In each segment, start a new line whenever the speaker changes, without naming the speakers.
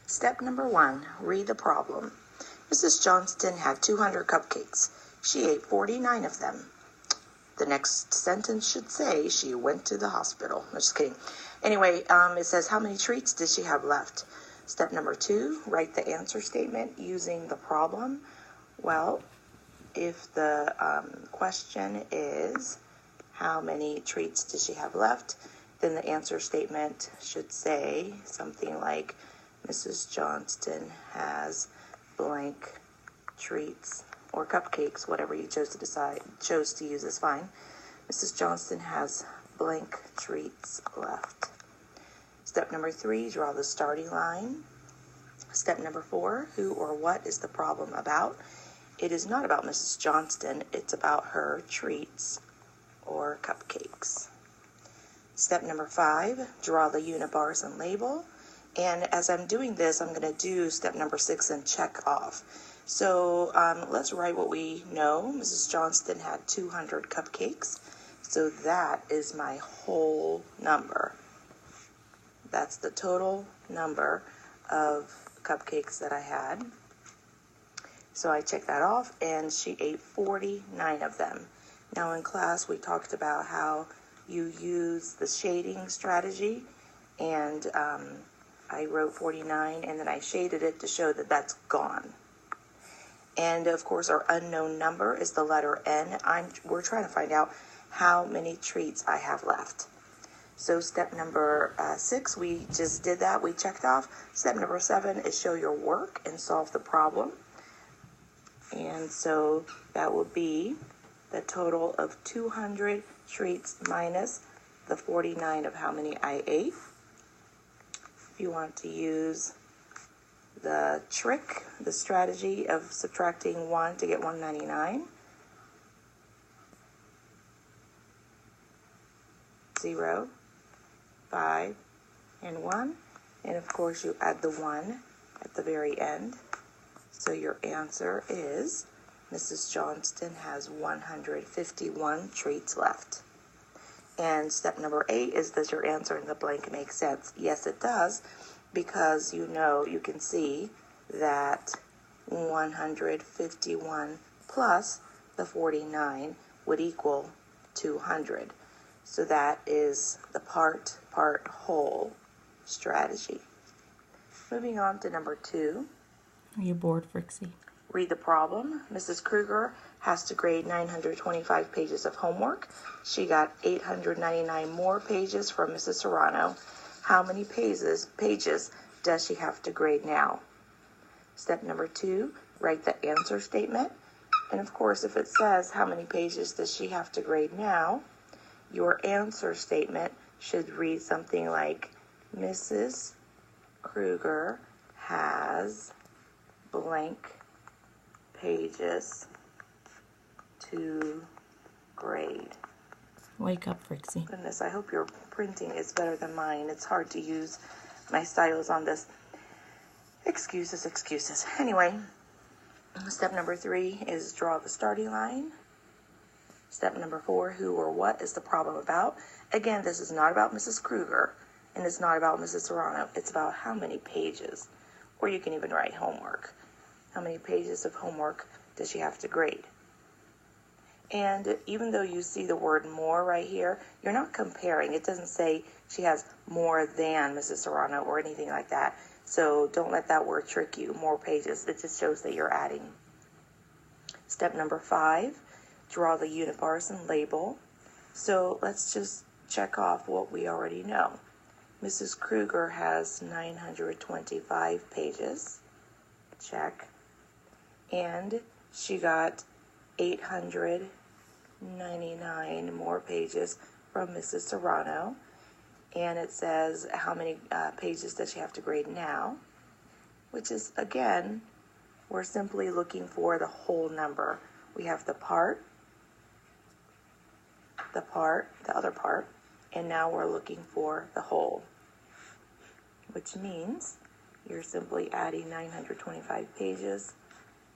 Step number 1, read the problem. Mrs. Johnston had 200 cupcakes. She ate 49 of them. The next sentence should say she went to the hospital. I'm just kidding. Anyway, it says, how many treats did she have left? Step number 2, write the answer statement using the problem. Well, if the question is, how many treats did she have left? Then the answer statement should say something like, Mrs. Johnston has blank treats or cupcakes, whatever you chose to use is fine. Mrs. Johnston has blank treats left. Step number 3, draw the starting line. Step number 4, who or what is the problem about? It is not about Mrs. Johnston, it's about her treats or cupcakes. Step number 5, draw the unit bars and label. And as I'm doing this, I'm going to do step number 6 and check off. So let's write what we know. Mrs. Johnston had 200 cupcakes. So that is my whole number. That's the total number of cupcakes that I had. So I checked that off, and she ate 49 of them. Now in class, we talked about how you use the shading strategy, and I wrote 49, and then I shaded it to show that that's gone. And of course, our unknown number is the letter N. We're trying to find out how many treats I have left. So step number 6, we just did that. We checked off. Step number 7 is show your work and solve the problem. And so that would be the total of 200 treats minus the 49 of how many I ate. If you want to use the trick, the strategy of subtracting 1 to get 199, 0, 5, and 1. And of course you add the 1 at the very end. So your answer is Mrs. Johnston has 151 treats left. And step number 8 is, does your answer in the blank make sense? Yes, it does, because you can see that 151 plus the 49 would equal 200. So that is the part whole strategy. Moving on to number 2.
Are you bored, Frixie?
Read the problem. Mrs. Kruger has to grade 925 pages of homework. She got 899 more pages from Mrs. Serrano. How many pages does she have to grade now? Step number 2, write the answer statement. And of course, if it says how many pages does she have to grade now, your answer statement should read something like, Mrs. Kruger has blank pages to grade.
Wake up, Frixie.
Goodness, I hope your printing is better than mine. It's hard to use my stylus on this. Excuses. Anyway, step number 3 is draw the starting line. Step number 4, who or what is the problem about? Again, this is not about Mrs. Kruger, and it's not about Mrs. Serrano. It's about how many pages, or you can even write homework. How many pages of homework does she have to grade? And even though you see the word more right here, you're not comparing. It doesn't say she has more than Mrs. Serrano or anything like that. So don't let that word trick you, more pages. It just shows that you're adding. Step number 5, draw the unit bars and label. So let's just check off what we already know. Mrs. Kruger has 925 pages. Check. And she got 899 more pages from Mrs. Serrano. And it says how many pages does she have to grade now, which is, again, we're simply looking for the whole number. We have the other part, and now we're looking for the whole, which means you're simply adding 925 pages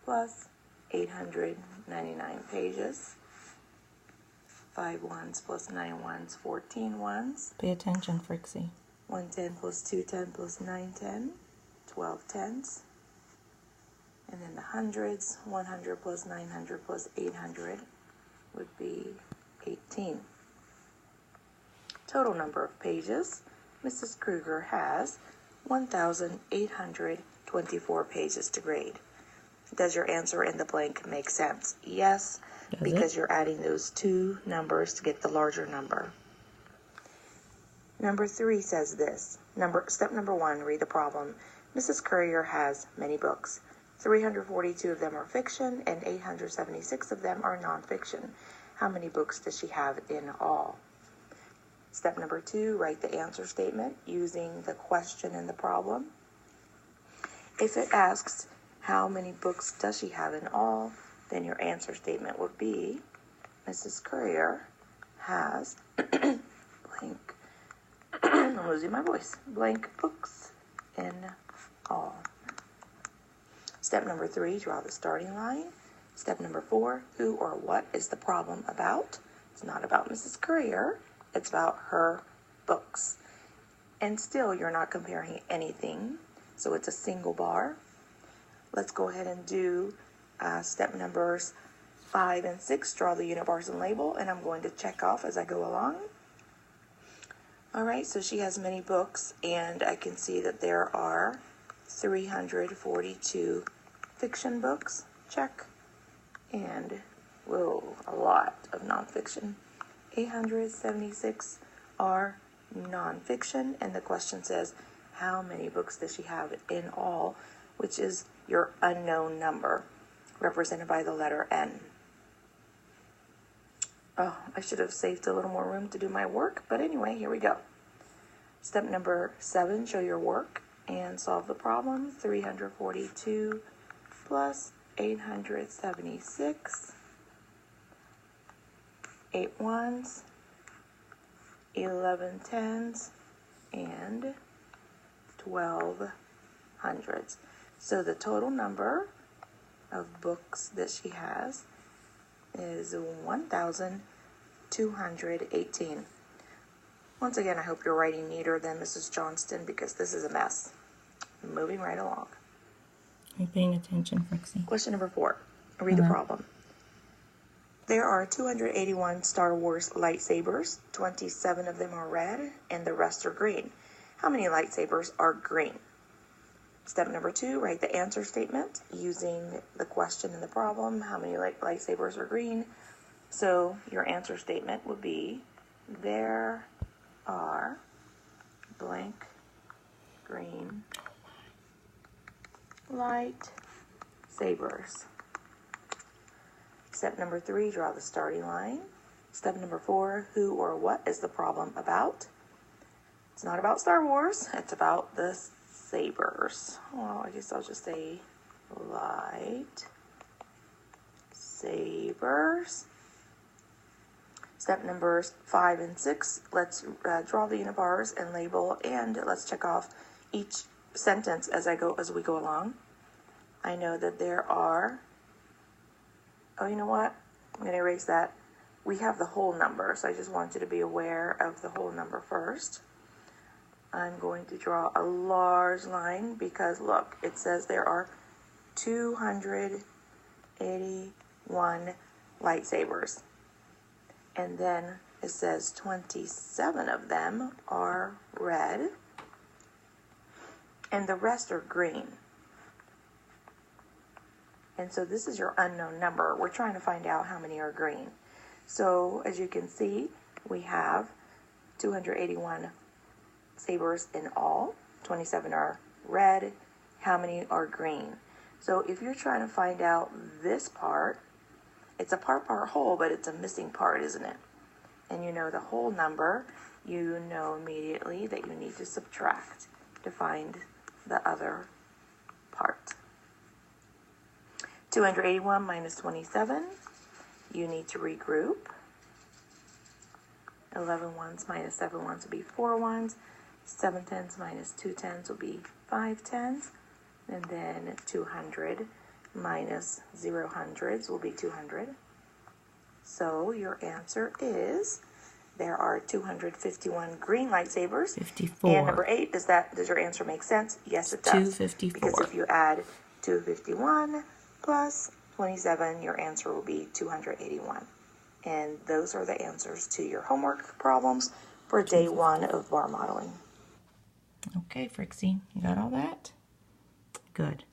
plus 899 pages. 5 ones plus 9 ones, 14 ones.
Pay attention, Frixie.
110 plus 210 plus 910, 12 tens. And then the hundreds, 100 plus 900 plus 800 would be 18. Total number of pages, Mrs. Kruger has 1,824 pages to grade. Does your answer in the blank make sense? Yes, because you're adding those two numbers to get the larger number. Number 3 says this. Step number 1, read the problem. Mrs. Currier has many books. 342 of them are fiction and 876 of them are nonfiction. How many books does she have in all? Step number 2, write the answer statement using the question in the problem. If it asks how many books does she have in all, then your answer statement would be Mrs. Currier has blank, I'm losing my voice, blank books in all. Step number 3, draw the starting line. Step number 4, who or what is the problem about? It's not about Mrs. Currier, it's about her books. And still, you're not comparing anything, so it's a single bar. Let's go ahead and do step numbers 5 and 6, draw the unit bars and label, and I'm going to check off as I go along. All right, so she has many books, and I can see that there are 342 fiction books, check, and, whoa, a lot of nonfiction. 876 are nonfiction, and the question says, how many books does she have in all, which is your unknown number, represented by the letter N. Oh, I should have saved a little more room to do my work, but anyway, here we go. Step number 7, show your work and solve the problem. 342 plus 876, 8 ones, 11 tens, and 12 hundreds. So the total number of books that she has is 1,218. Once again, I hope you're writing neater than Mrs. Johnston because this is a mess. Moving right along.
Are you paying attention, Frixie?
Question number 4. Read the problem. There are 281 Star Wars lightsabers. 27 of them are red, and the rest are green. How many lightsabers are green? Step number 2, write the answer statement using the question in the problem. How many lightsabers are green? So your answer statement would be, there are blank green lightsabers. Step number 3, draw the starting line. Step number 4, who or what is the problem about? It's not about Star Wars, it's about the sabers. Well, I guess I'll just say light sabers. Step numbers 5 and 6, let's draw the unit bars and label, and let's check off each sentence as we go along. I know that there are, oh, you know what? I'm going to erase that. We have the whole number, so I just want you to be aware of the whole number first. I'm going to draw a large line because, look, it says there are 281 lightsabers. And then it says 27 of them are red, and the rest are green. And so this is your unknown number. We're trying to find out how many are green. So as you can see, we have 281 sabers in all. 27 are red. How many are green? So if you're trying to find out this part, it's a part whole, but it's a missing part, isn't it? And you know the whole number, you know immediately that you need to subtract to find the other part. 281 minus 27, you need to regroup. 11 ones minus 7 ones will be 4 ones. 7 tens minus 2 tens will be 5 tens. And then 200 minus 0 hundreds will be 200. So your answer is there are 251 green lightsabers.
54.
And number 8, does your answer make sense? Yes, it does.
254.
Because if you add 251 plus 27, your answer will be 281. And those are the answers to your homework problems for day 1 of bar modeling.
Okay, Frixie, you got all that? Good.